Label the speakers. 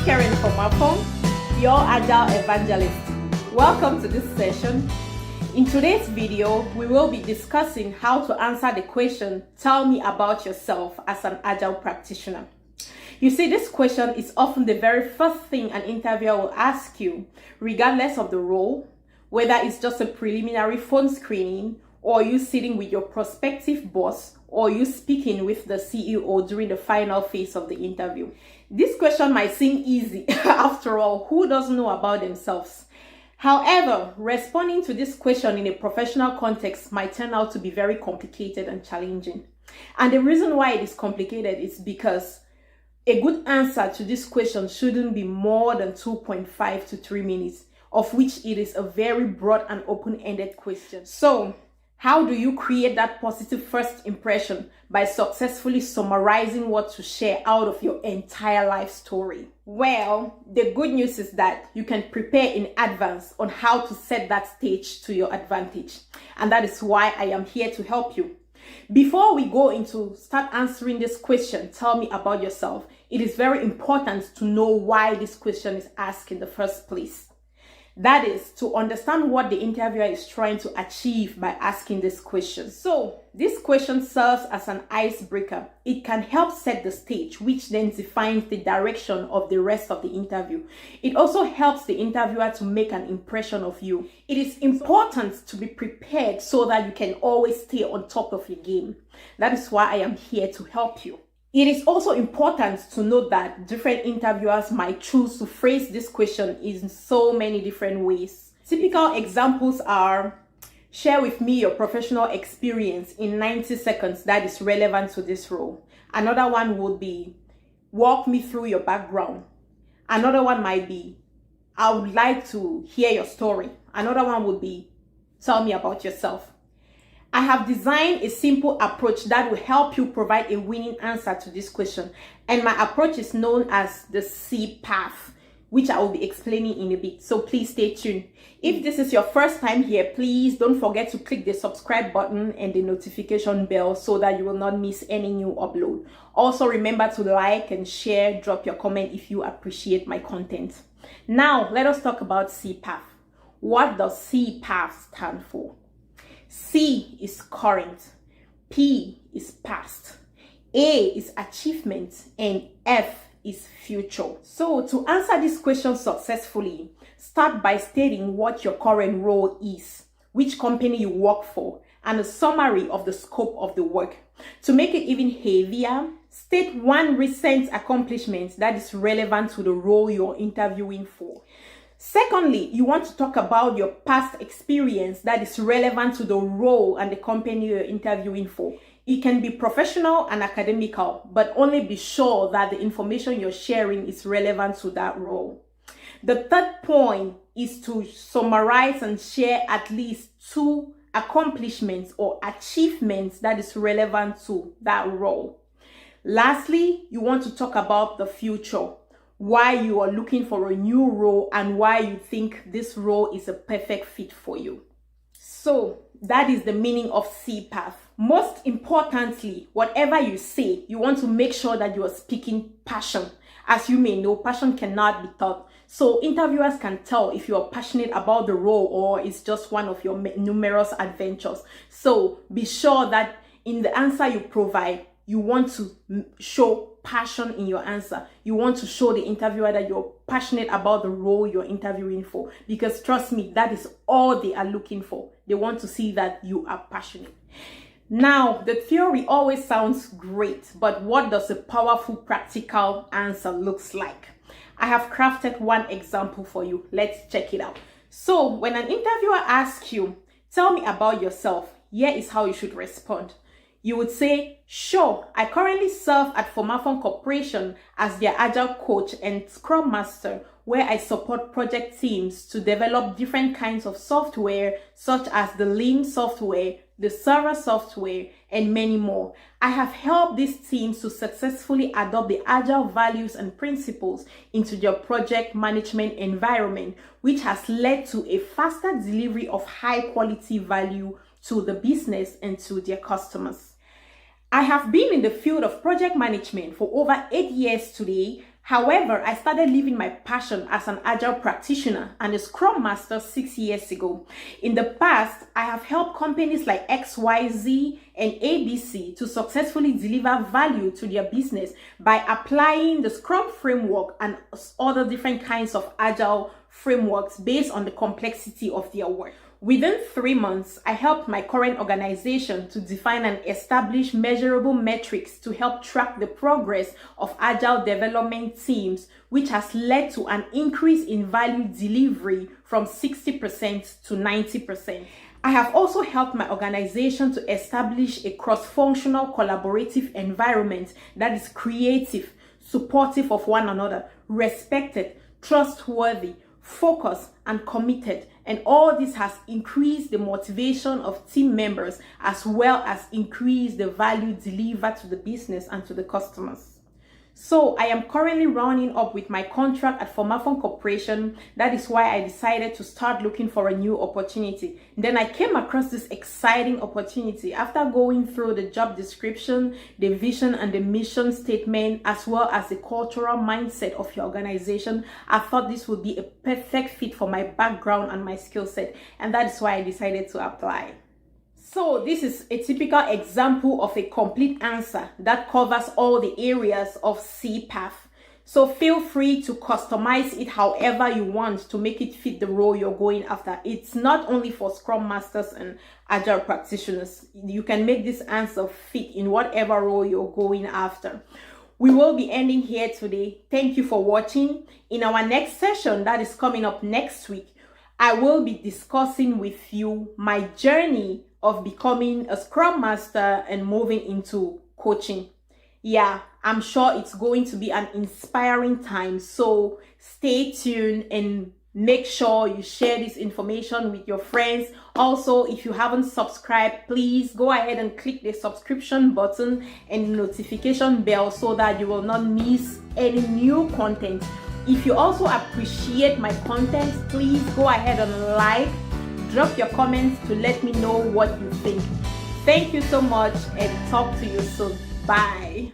Speaker 1: Karen Fomafung, your Agile Evangelist. Welcome to this session. In today's video, we will be discussing how to answer the question, tell me about yourself as an Agile practitioner. You see, this question is often the very first thing an interviewer will ask you, regardless of the role, whether it's just a preliminary phone screening, or you sitting with your prospective boss, or you speaking with the CEO during the final phase of the interview. This question might seem easy. After all, who doesn't know about themselves? However, responding to this question in a professional context might turn out to be very complicated and challenging. And the reason why it is complicated is because a good answer to this question shouldn't be more than 2.5 to 3 minutes, of which it is a very broad and open-ended question. So, how do you create that positive first impression? By successfully summarizing what to share out of your entire life story. Well, the good news is that you can prepare in advance on how to set that stage to your advantage. And that is why I am here to help you. Before we go into start answering this question, tell me about yourself, it is very important to know why this question is asked in the first place. That is, to understand what the interviewer is trying to achieve by asking this question. So, this question serves as an icebreaker. It can help set the stage, which then defines the direction of the rest of the interview. It also helps the interviewer to make an impression of you. It is important to be prepared so that you can always stay on top of your game. That is why I am here to help you. It is also important to note that different interviewers might choose to phrase this question in so many different ways. Typical examples are, share with me your professional experience in 90 seconds that is relevant to this role. Another one would be, walk me through your background. Another one might be, I would like to hear your story. Another one would be, tell me about yourself. I have designed a simple approach that will help you provide a winning answer to this question. And my approach is known as the C path, which I will be explaining in a bit. So please stay tuned. If this is your first time here, please don't forget to click the subscribe button and the notification bell so that you will not miss any new upload. Also remember to like and share, drop your comment if you appreciate my content. Now, let us talk about C path. What does C path stand for? C is current, P is past, A is achievement, and F is future. So to answer this question successfully, start by stating what your current role is, which company you work for, and a summary of the scope of the work. To make it even heavier, state one recent accomplishment that is relevant to the role you're interviewing for. Secondly, you want to talk about your past experience that is relevant to the role and the company you're interviewing for. It can be professional and academical, but only be sure that the information you're sharing is relevant to that role. The third point is to summarize and share at least 2 accomplishments or achievements that is relevant to that role. Lastly, you want to talk about the future. Why you are looking for a new role and why you think this role is a perfect fit for you. So that is the meaning of C path. Most importantly, whatever you say, you want to make sure that you are speaking passion. As you may know, passion cannot be taught. So interviewers can tell if you are passionate about the role or it's just one of your numerous adventures. So be sure that in the answer you provide, you want to show passion in your answer. You want to show the interviewer that you're passionate about the role you're interviewing for. Because trust me, that is all they are looking for. They want to see that you are passionate. Now, the theory always sounds great, but what does a powerful practical answer looks like? I have crafted one example for you. Let's check it out. So, when an interviewer asks you, tell me about yourself, here is how you should respond. You would say, sure, I currently serve at Fomafung Corporation as their Agile Coach and Scrum Master, where I support project teams to develop different kinds of software, such as the Lean software, the server software, and many more. I have helped these teams to successfully adopt the Agile values and principles into their project management environment, which has led to a faster delivery of high quality value to the business and to their customers. I have been in the field of project management for over 8 years today, However, I started living my passion as an Agile practitioner and a Scrum Master 6 years ago. In the past, I have helped companies like XYZ and ABC to successfully deliver value to their business by applying the Scrum framework and other different kinds of Agile frameworks based on the complexity of their work. Within 3 months, I helped my current organization to define and establish measurable metrics to help track the progress of Agile development teams, which has led to an increase in value delivery from 60% to 90%. I have also helped my organization to establish a cross-functional collaborative environment that is creative, supportive of one another, respected, trustworthy, focused, and committed. And all this has increased the motivation of team members as well as increased the value delivered to the business and to the customers. So I am currently rounding up with my contract at Fomafung Corporation. That is why I decided to start looking for a new opportunity. Then I came across this exciting opportunity after going through the job description, the vision and the mission statement, as well as the cultural mindset of your organization. I thought this would be a perfect fit for my background and my skill set, and that is why I decided to apply. So this is a typical example of a complete answer that covers all the areas of CPAF. So feel free to customize it however you want to make it fit the role you're going after. It's not only for Scrum Masters and Agile practitioners. You can make this answer fit in whatever role you're going after. We will be ending here today. Thank you for watching. In our next session that is coming up next week, I will be discussing with you my journey of becoming a Scrum Master and moving into coaching. Yeah, I'm sure it's going to be an inspiring time. So stay tuned and make sure you share this information with your friends. Also, if you haven't subscribed, please go ahead and click the subscription button and notification bell so that you will not miss any new content. If you also appreciate my content, please go ahead and like, drop your comments to let me know what you think. Thank you so much and talk to you soon. Bye.